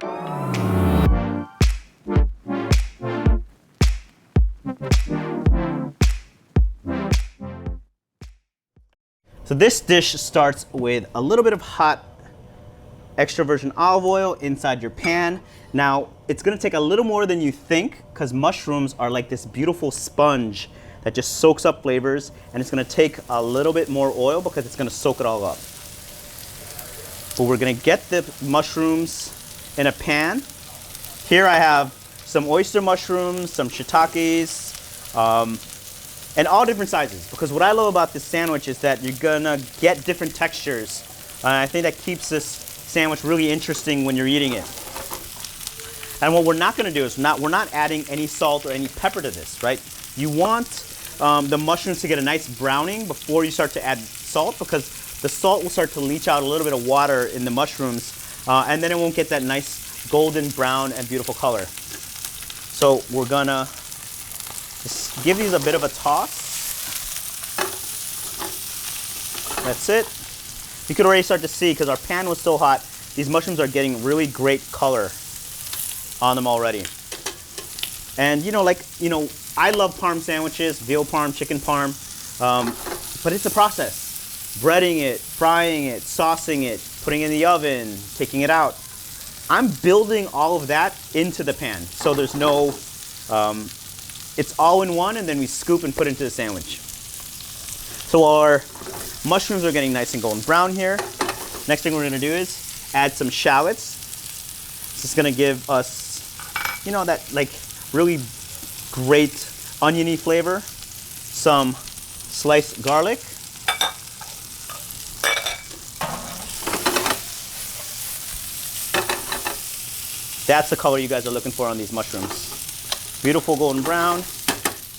So this dish starts with a little bit of hot extra virgin olive oil inside your pan. Now, it's gonna take a little more than you think because mushrooms are like this beautiful sponge that just soaks up flavors, and it's gonna take a little bit more oil because it's gonna soak it all up. But we're gonna get the mushrooms in a pan. Here I have some oyster mushrooms, some shiitakes, and all different sizes, because what I love about this sandwich is that you're gonna get different textures. I think that keeps this sandwich really interesting when you're eating it. And what we're not gonna do is we're not adding any salt or any pepper to this, right? You want the mushrooms to get a nice browning before you start to add salt, because the salt will start to leach out a little bit of water in the mushrooms, and then it won't get that nice golden brown and beautiful color. So we're gonna just give these a bit of a toss. That's it. You could already start to see, because our pan was so hot, these mushrooms are getting really great color on them already. And I love parm sandwiches, veal parm, chicken parm, but it's a process. Breading it, frying it, saucing it, putting it in the oven, taking it out. I'm building all of that into the pan, so there's no, it's all in one, and then we scoop and put into the sandwich. So our mushrooms are getting nice and golden brown here. Next thing we're gonna do is add some shallots. This is gonna give us, that like really great oniony flavor. Some sliced garlic. That's the color you guys are looking for on these mushrooms. Beautiful golden brown.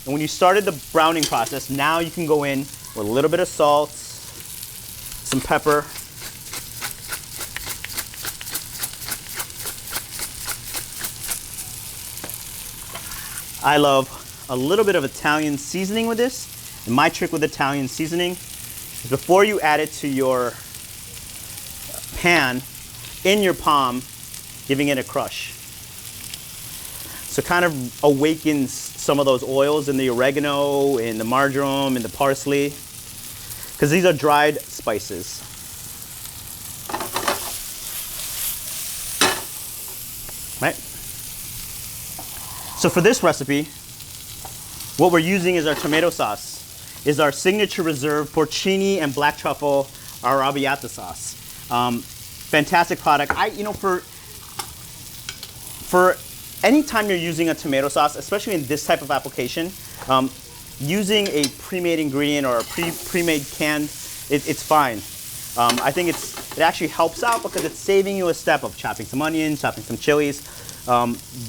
And when you started the browning process, now you can go in with a little bit of salt, some pepper, I love a little bit of Italian seasoning with this. And my trick with Italian seasoning is before you add it to your pan, in your palm, giving it a crush. So it kind of awakens some of those oils in the oregano, in the marjoram, in the parsley, because these are dried spices. Right? So for this recipe, what we're using is our tomato sauce, is our signature reserve porcini and black truffle arrabbiata sauce. Fantastic product. For any time you're using a tomato sauce, especially in this type of application, using a pre-made ingredient or a pre-made canned, it's fine. I think it actually helps out because it's saving you a step of chopping some onions, chopping some chilies.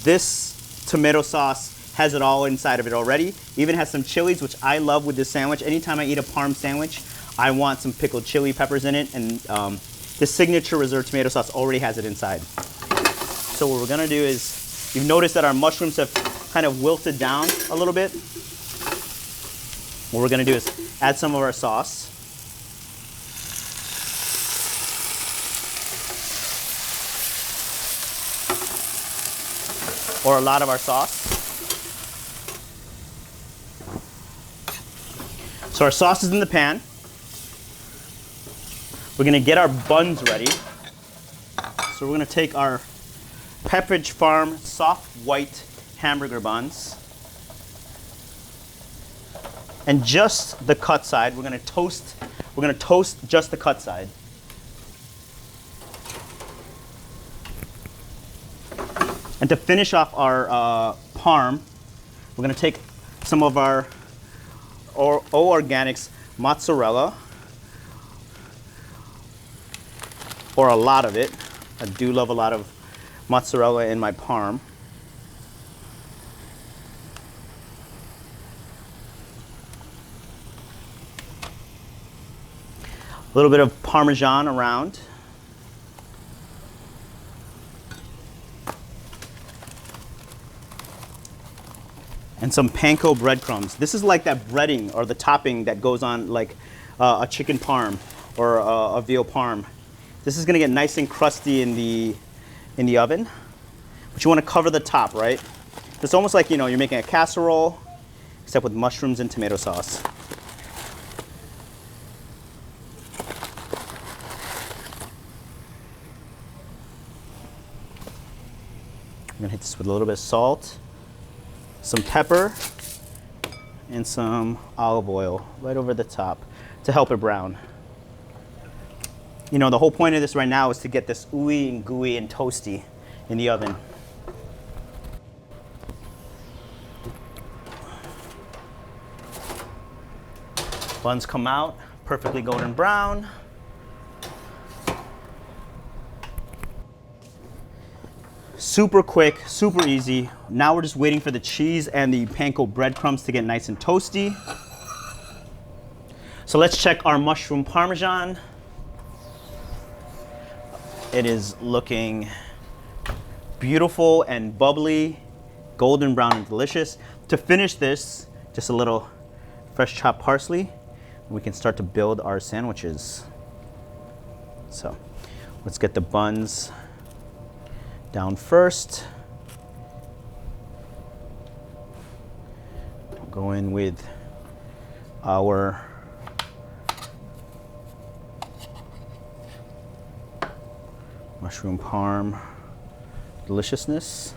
This tomato sauce has it all inside of it already. Even has some chilies, which I love with this sandwich. Anytime I eat a parm sandwich, I want some pickled chili peppers in it, and the signature reserve tomato sauce already has it inside. So what we're gonna do is, you've noticed that our mushrooms have kind of wilted down a little bit. What we're gonna do is add some of our sauce. Or a lot of our sauce. So our sauce is in the pan. We're gonna get our buns ready. So we're gonna take our Pepperidge Farm soft white hamburger buns. And just the cut side, we're gonna toast just the cut side. And to finish off our parm, we're gonna take some of our O Organics mozzarella, or a lot of it. I do love a lot of mozzarella in my parm. A little bit of Parmesan around. And some panko breadcrumbs. This is like that breading or the topping that goes on like a chicken parm or a veal parm. This is gonna get nice and crusty in in the oven, but you want to cover the top, right? It's almost like, you know, you're making a casserole, except with mushrooms and tomato sauce. I'm gonna hit this with a little bit of salt, some pepper, and some olive oil right over the top to help it brown. You know, the whole point of this right now is to get this ooey and gooey and toasty in the oven. Buns come out perfectly golden brown. Super quick, super easy. Now we're just waiting for the cheese and the panko breadcrumbs to get nice and toasty. So let's check our mushroom parmesan. It is looking beautiful and bubbly, golden brown and delicious. To finish this, just a little fresh chopped parsley. We can start to build our sandwiches. So let's get the buns down first. Go in with our mushroom parm deliciousness.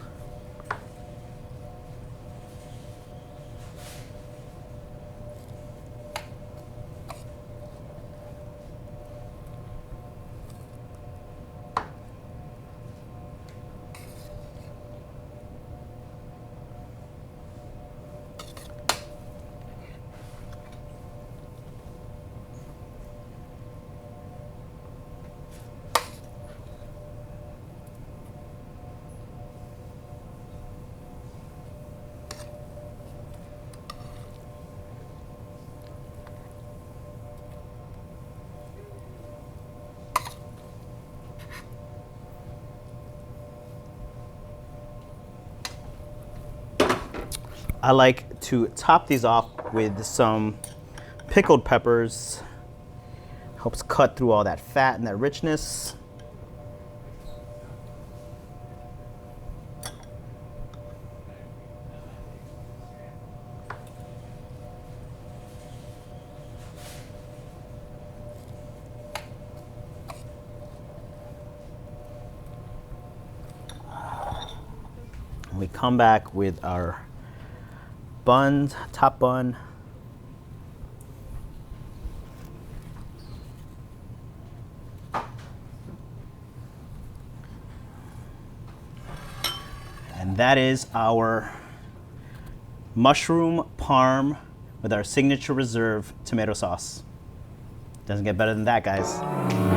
I like to top these off with some pickled peppers. Helps cut through all that fat and that richness. We come back with our buns, top bun. And that is our mushroom parm with our signature reserve tomato sauce. Doesn't get better than that, guys.